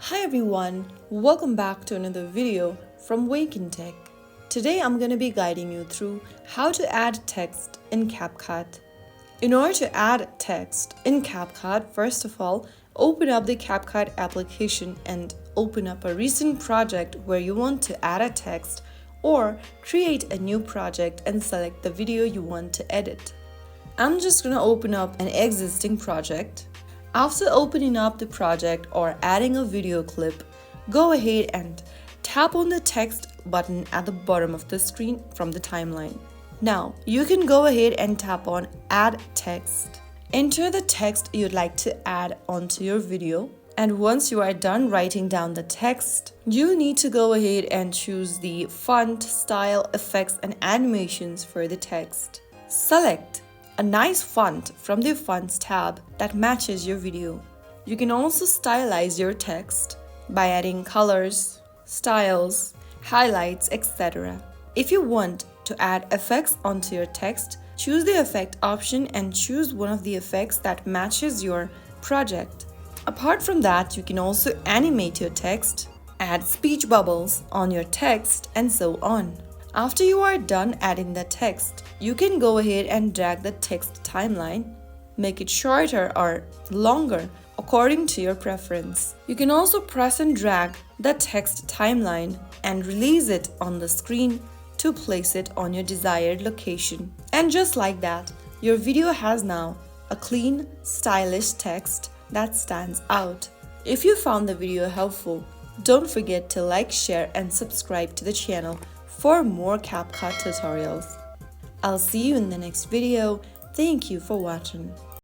Hi everyone, welcome back to another video from Wake&Tech. Today I'm going to be guiding you through how to add text in CapCut. In order to add text in CapCut, first of all, open up the CapCut application and open up a recent project where you want to add a text or create a new project and select the video you want to edit. I'm just going to open up an existing project. After opening up the project or adding a video clip, go ahead and tap on the text button at the bottom of the screen from the timeline. Now, you can go ahead and tap on Add Text. Enter the text you'd like to add onto your video. And once you are done writing down the text, you need to go ahead and choose the font, style, effects, and animations for the text. Select a nice font from the Fonts tab that matches your video. You can also stylize your text by adding colors, styles, highlights, etc. If you want to add effects onto your text, choose the effect option and choose one of the effects that matches your project. Apart from that, you can also animate your text, add speech bubbles on your text, and so on. After you are done adding the text, you can go ahead and drag the text timeline, make it shorter or longer according to your preference. You can also press and drag the text timeline and release it on the screen to place it on your desired location. And just like that, your video has now a clean, stylish text that stands out. If you found the video helpful, don't forget to like, share, and subscribe to the channel for more CapCut tutorials. I'll see you in the next video. Thank you for watching.